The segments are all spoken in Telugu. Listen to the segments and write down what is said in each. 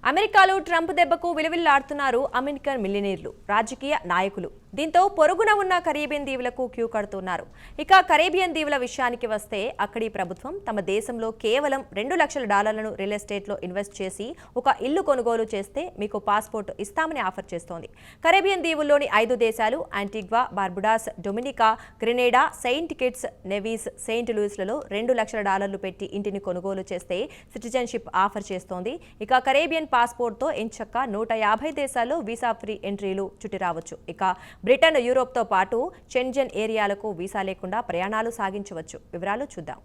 అమెరికాలో ట్రంప్ దెబ్బకు విలువిల్లాడుతున్నారు అమెరికన్ మిలియనీర్లు, రాజకీయ నాయకులు. దీంతో పొరుగున ఉన్న కరేబియన్ దీవులకు క్యూ కడుతున్నారు. ఇక కరేబియన్ దీవుల విషయానికి వస్తే అక్కడి ప్రభుత్వం తమ దేశంలో కేవలం $2 లక్షల రియల్ ఎస్టేట్లో ఇన్వెస్ట్ చేసి ఒక ఇల్లు కొనుగోలు చేస్తే మీకు పాస్పోర్ట్ ఇస్తామని ఆఫర్ చేస్తోంది. కరేబియన్ దీవుల్లోని 5 దేశాలు Antigua, Barbudas, Dominica, Grenada, Saint Kitts, Nevis, Saint లూయిస్లలో $2 లక్షల పెట్టి ఇంటిని కొనుగోలు చేస్తే సిటిజన్షిప్ ఆఫర్ చేస్తోంది. ఇక కరేబియన్ పాస్పోర్ట్తో ఎంచక్క 150 దేశాల్లో వీసా ఫ్రీ ఎంట్రీలు చుట్టి రావచ్చు. ఇక బ్రిటన్, యూరోప్తో పాటు షెంజన్ ఏరియాలకు వీసా లేకుండా ప్రయాణాలు సాగించవచ్చు. వివరాలు చూద్దాం.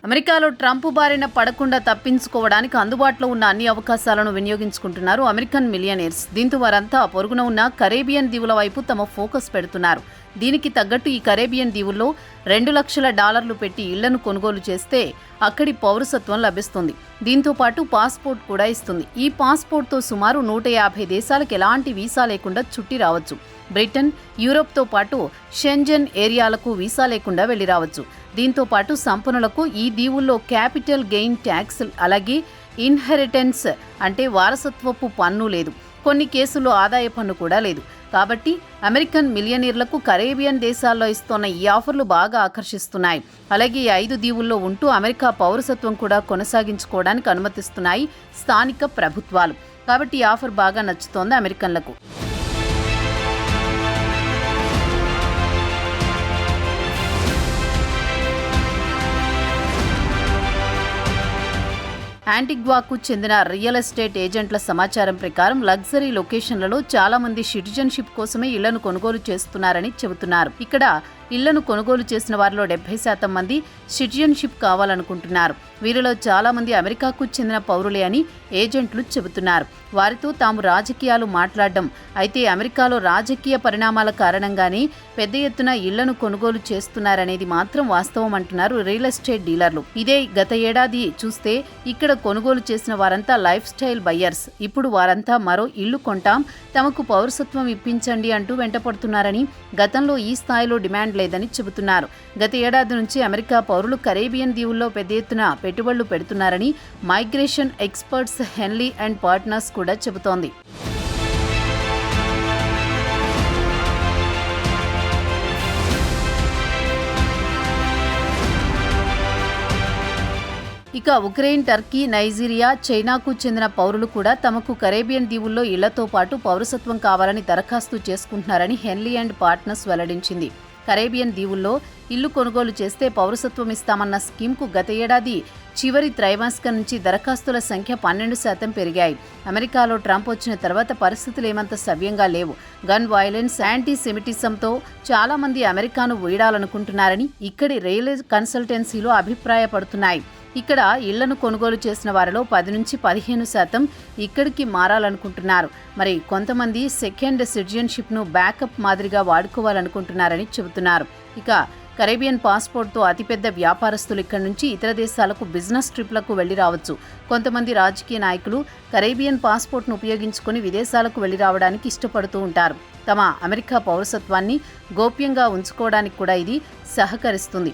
అమెరికాలో ట్రంప్ బారిన పడకుండా తప్పించుకోవడానికి అందుబాటులో ఉన్న అన్ని అవకాశాలను వినియోగించుకుంటున్నారు అమెరికన్ మిలియనీర్స్. దీంతో వారంతా పొరుగున ఉన్న కరేబియన్ దీవుల వైపు తమ ఫోకస్ పెడుతున్నారు. దీనికి తగ్గట్టు ఈ కరేబియన్ దీవుల్లో $2 లక్షల పెట్టి ఇళ్లను కొనుగోలు చేస్తే అక్కడి పౌరసత్వం లభిస్తుంది. దీంతో పాటు పాస్పోర్ట్ కూడా ఇస్తుంది. ఈ పాస్పోర్ట్తో సుమారు 150 దేశాలకు ఎలాంటి వీసా లేకుండా చుట్టి రావచ్చు. బ్రిటన్, యూరోప్తో పాటు షెంజన్ ఏరియాలకు వీసా లేకుండా వెళ్లి రావచ్చు. దీంతో పాటు సంపన్నులకు ఈ దీవుల్లో క్యాపిటల్ గెయిన్ ట్యాక్స్, అలాగే ఇన్హెరిటెన్స్ అంటే వారసత్వపు పన్ను లేదు. కొన్ని కేసుల్లో ఆదాయ పన్ను కూడా లేదు. కాబట్టి అమెరికన్ మిలియనీర్లకు కరేబియన్ దేశాల్లో ఇస్తున్న ఈ ఆఫర్లు బాగా ఆకర్షిస్తున్నాయి. అలాగే ఈ 5 దీవుల్లో ఉంటూ అమెరికా పౌరసత్వం కూడా కొనసాగించుకోవడానికి అనుమతిస్తున్నాయి స్థానిక ప్రభుత్వాలు. కాబట్టి ఈ ఆఫర్ బాగా నచ్చుతోంది అమెరికన్లకు. యాంటిగ్వాకు చెందిన రియల్ ఎస్టేట్ ఏజెంట్ల సమాచారం ప్రకారం లగ్జరీ లొకేషన్లలో చాలా మంది సిటిజన్షిప్ కోసమే ఇళ్లను కొనుగోలు చేస్తున్నారని చెబుతున్నారు. ఇక్కడ ఇళ్లను కొనుగోలు చేసిన వారిలో 70% మంది సిటిజన్షిప్ కావాలనుకుంటున్నారు. వీరిలో చాలా మంది అమెరికాకు చెందిన పౌరులే అని ఏజెంట్లు చెబుతున్నారు. వారితో తాము రాజకీయాలు మాట్లాడడం, అయితే అమెరికాలో రాజకీయ పరిణామాల కారణంగానే పెద్ద ఎత్తున ఇళ్లను కొనుగోలు చేస్తున్నారనేది మాత్రం వాస్తవం అంటున్నారు రియల్ ఎస్టేట్ డీలర్లు. ఇదే గత ఏడాది చూస్తే ఇక్కడ కొనుగోలు చేసిన వారంతా లైఫ్ స్టైల్ బయ్యర్స్. ఇప్పుడు వారంతా మరో ఇల్లు కొంటాం, తమకు పౌరసత్వం ఇప్పించండి అంటూ వెంటపడుతున్నారని, గతంలో ఈ స్థాయిలో డిమాండ్ లేదని చెబుతున్నారు. గత ఏడాది నుంచి అమెరికా పౌరులు కరేబియన్ దీవుల్లో పెద్ద ఎత్తున పెట్టుబడులు పెడుతున్నారని మైగ్రేషన్ ఎక్స్పర్ట్స్ హెన్లీ అండ్ పార్ట్నర్స్ కూడా చెబుతోంది. ఇక ఉక్రెయిన్, టర్కీ, నైజీరియా, చైనాకు చెందిన పౌరులు కూడా తమకు కరేబియన్ దీవుల్లో ఇళ్లతో పాటు పౌరసత్వం కావాలని దరఖాస్తు చేసుకుంటున్నారని హెన్లీ అండ్ పార్ట్నర్స్ వెల్లడించింది. కరేబియన్ దీవుల్లో ఇల్లు కొనుగోలు చేస్తే పౌరసత్వం ఇస్తామన్న స్కీమ్కు గత ఏడాది చివరి త్రైమాసికం నుంచి దరఖాస్తుల సంఖ్య 12% పెరిగాయి. అమెరికాలో ట్రంప్ వచ్చిన తర్వాత పరిస్థితులు ఏమంత సవ్యంగా లేవు. గన్ వైలెన్స్, యాంటీ సెమిటిజంతో చాలా మంది అమెరికాను వీడాలనుకుంటున్నారని ఇక్కడి రియల్ కన్సల్టెన్సీలు అభిప్రాయపడుతున్నాయి. ఇక్కడ ఇళ్లను కొనుగోలు చేసిన వారిలో 10 నుంచి 15% ఇక్కడికి మారాలనుకుంటున్నారు. మరి కొంతమంది సెకండ్ సిటిజన్షిప్ను బ్యాకప్ మాదిరిగా వాడుకోవాలనుకుంటున్నారని చెబుతున్నారు. ఇక కరేబియన్ పాస్పోర్ట్తో అతిపెద్ద వ్యాపారస్తులు ఇక్కడి నుంచి ఇతర దేశాలకు బిజినెస్ ట్రిప్లకు వెళ్లి రావచ్చు. కొంతమంది రాజకీయ నాయకులు కరేబియన్ పాస్పోర్ట్ను ఉపయోగించుకుని విదేశాలకు వెళ్లి రావడానికి ఇష్టపడుతూ ఉంటారు. తమ అమెరికా పౌరసత్వాన్ని గోప్యంగా ఉంచుకోవడానికి కూడా ఇది సహకరిస్తుంది.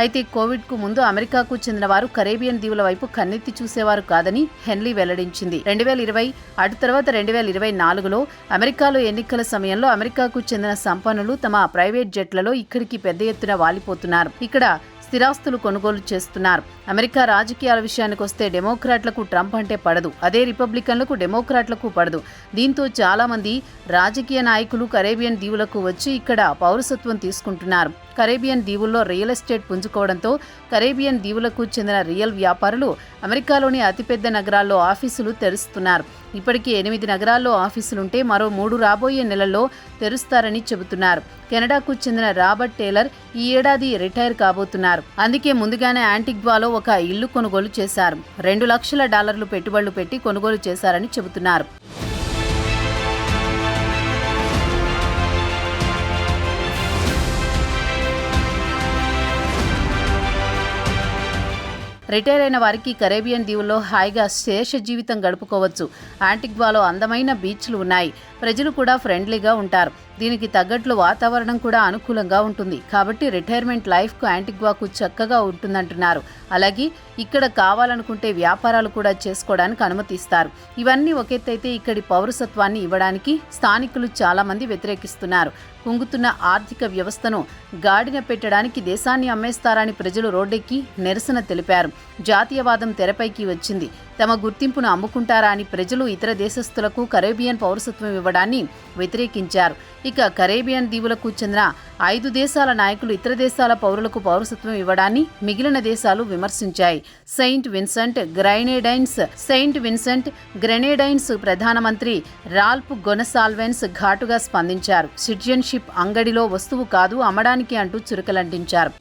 అయితే కోవిడ్కు ముందు అమెరికాకు చెందిన వారు కరేబియన్ దీవుల వైపు కన్నెత్తి చూసేవారు కాదని హెన్లీ వెల్లడించింది. 2020 అటు తర్వాత 2024లో అమెరికాలో ఎన్నికల సమయంలో అమెరికాకు చెందిన సంపన్నులు తమ ప్రైవేట్ జెట్లలో ఇక్కడికి పెద్ద ఎత్తున వాలిపోతున్నారు. ఇక్కడ స్థిరాస్తులు కొనుగోలు చేస్తున్నారు. అమెరికా రాజకీయాల విషయానికి వస్తే డెమోక్రాట్లకు ట్రంప్ అంటే పడదు, అదే రిపబ్లికన్లకు డెమోక్రాట్లకు పడదు. దీంతో చాలా మంది రాజకీయ నాయకులు కరేబియన్ దీవులకు వచ్చి ఇక్కడ పౌరసత్వం తీసుకుంటున్నారు. కరేబియన్ దీవుల్లో రియల్ ఎస్టేట్ పుంజుకోవడంతో కరేబియన్ దీవులకు చెందిన రియల్ వ్యాపారులు అమెరికాలోని అతిపెద్ద నగరాల్లో ఆఫీసులు తెరుస్తున్నారు. ఇప్పటికీ 8 నగరాల్లో ఆఫీసులుంటే మరో 3 రాబోయే నెలల్లో తెరుస్తారని చెబుతున్నారు. కెనడాకు చెందిన రాబర్ట్ టేలర్ ఈ ఏడాది రిటైర్ కాబోతున్నారు. అందుకే ముందుగానే యాంటిగ్వాలో ఒక ఇల్లు కొనుగోలు చేశారు. $2 లక్షల పెట్టుబడులు పెట్టి కొనుగోలు చేశారని చెబుతున్నారు. రిటైర్ అయిన వారికి కరేబియన్ దీవుల్లో హాయిగా శేష జీవితం గడుపుకోవచ్చు. యాంటిగ్వాలో అందమైన బీచ్లు ఉన్నాయి. ప్రజలు కూడా ఫ్రెండ్లీగా ఉంటారు. దీనికి తగ్గట్లు వాతావరణం కూడా అనుకూలంగా ఉంటుంది. కాబట్టి రిటైర్మెంట్ లైఫ్కు యాంటిగ్వాకు చక్కగా ఉంటుందంటున్నారు. అలాగే ఇక్కడ కావాలనుకుంటే వ్యాపారాలు కూడా చేసుకోవడానికి అనుమతిస్తారు. ఇవన్నీ ఒకెత్తైతే ఇక్కడి పౌరసత్వాన్ని ఇవ్వడానికి స్థానికులు చాలా మంది వ్యతిరేకిస్తున్నారు. కుంగుతున్న ఆర్థిక వ్యవస్థను గాడిన పెట్టడానికి దేశాన్ని అమ్మేస్తారని ప్రజలు రోడ్డెక్కి నిరసన తెలిపారు. జాతీయవాదం తెరపైకి వచ్చింది. తమ గుర్తింపును అమ్ముకుంటారా అని ప్రజలు ఇతర దేశస్థులకు కరేబియన్ పౌరసత్వం ఇవ్వడాన్ని వ్యతిరేకించారు. ఇక కరేబియన్ దీవులకు చెందిన 5 దేశాల నాయకులు ఇతర దేశాల పౌరులకు పౌరసత్వం ఇవ్వడాన్ని మిగిలిన దేశాలు విమర్శించాయి. సెయింట్ విన్సెంట్ గ్రెనేడైన్స్ ప్రధానమంత్రి రాల్ఫ్ గొనసాల్వెన్స్ ఘాటుగా స్పందించారు. సిటిజన్షిప్ అంగడిలో వస్తువు కాదు, అమ్మడానికి అంటూ చురకలంటించారు.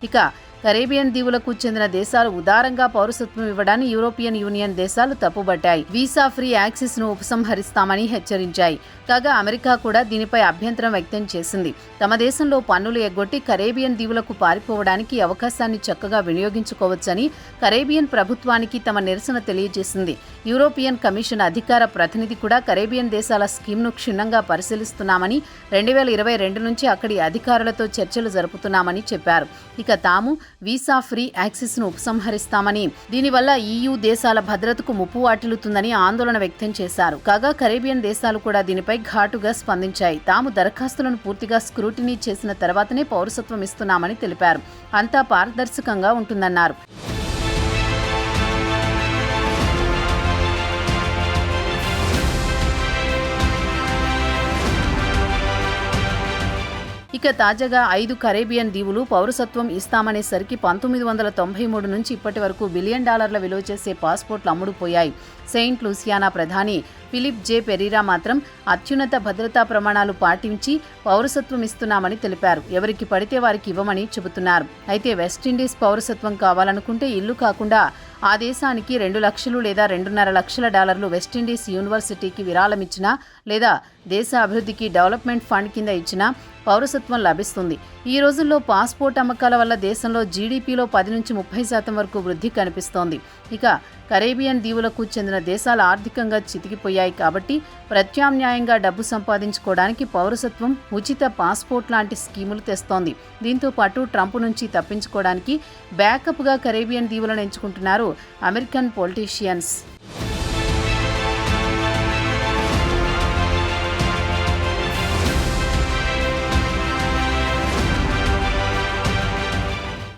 ఇక కరేబియన్ దీవులకు చెందిన దేశాలు ఉదారంగా పౌరసత్వం ఇవ్వడాన్ని యూరోపియన్ యూనియన్ దేశాలు తప్పుబట్టాయి. వీసా ఫ్రీ యాక్సెస్ ను ఉపసంహరిస్తామని హెచ్చరించాయి. కాగా అమెరికా కూడా దీనిపై అభ్యంతరం వ్యక్తం చేసింది. తమ దేశంలో పన్నులు ఎగ్గొట్టి కరేబియన్ దీవులకు పారిపోవడానికి అవకాశాన్ని చక్కగా వినియోగించుకోవచ్చని కరేబియన్ ప్రభుత్వానికి తమ నిరసన తెలియజేసింది. యూరోపియన్ కమిషన్ అధికార ప్రతినిధి కూడా కరేబియన్ దేశాల స్కీమ్ను క్షుణ్ణంగా పరిశీలిస్తున్నామని 2022 నుంచి అక్కడి అధికారులతో చర్చలు జరుపుతున్నామని చెప్పారు. ఇక తాము వీసా ఫ్రీ యాక్సెస్ ను ఉపసంహరిస్తామని, దీనివల్ల EU దేశాల భద్రతకు ముప్పు వాటిల్లుతుందని ఆందోళన వ్యక్తం చేశారు. కాగా కరేబియన్ దేశాలు కూడా దీనిపై ఘాటుగా స్పందించాయి. తాము దరఖాస్తులను పూర్తిగా స్క్రూటినీ చేసిన తర్వాతనే పౌరసత్వం ఇస్తున్నామని తెలిపారు. అంతా పారదర్శకంగా ఉంటుందన్నారు. ఇక తాజాగా 5 కరేబియన్ దీవులు పౌరసత్వం ఇస్తామనేసరికి 1993 నుంచి ఇప్పటి వరకు $1 బిలియన్ విలువ చేసే పాస్పోర్ట్లు అమ్ముడుపోయాయి. సెయింట్ లూసియానా ప్రధాని ఫిలిప్ జే పెరీరా మాత్రం అత్యున్నత భద్రతా ప్రమాణాలు పాటించి పౌరసత్వం ఇస్తున్నామని తెలిపారు. ఎవరికి పడితే వారికి ఇవ్వమని చెబుతున్నారు. అయితే వెస్టిండీస్ పౌరసత్వం కావాలనుకుంటే ఇల్లు కాకుండా ఆ దేశానికి 2 లక్షలు లేదా $2.5 లక్షల వెస్టిండీస్ యూనివర్సిటీకి విరాళమిచ్చినా లేదా దేశ అభివృద్ధికి డెవలప్మెంట్ ఫండ్ కింద ఇచ్చినా పౌరసత్వం లభిస్తుంది. ఈ రోజుల్లో పాస్పోర్ట్ అమ్మకాల వల్ల దేశంలో జీడీపీలో 10 నుంచి 30% వరకు వృద్ధి కనిపిస్తోంది. ఇక కరేబియన్ దీవులకు చెందిన దేశాలు ఆర్థికంగా చితికిపోయాయి కాబట్టి ప్రత్యామ్నాయంగా డబ్బు సంపాదించుకోవడానికి పౌరసత్వం, ఉచిత పాస్పోర్ట్ లాంటి స్కీములు తెస్తోంది. దీంతో పాటు ట్రంప్ నుంచి తప్పించుకోవడానికి బ్యాకప్గా కరేబియన్ దీవులను ఎంచుకుంటున్నారు అమెరికన్ పొలిటీషియన్స్.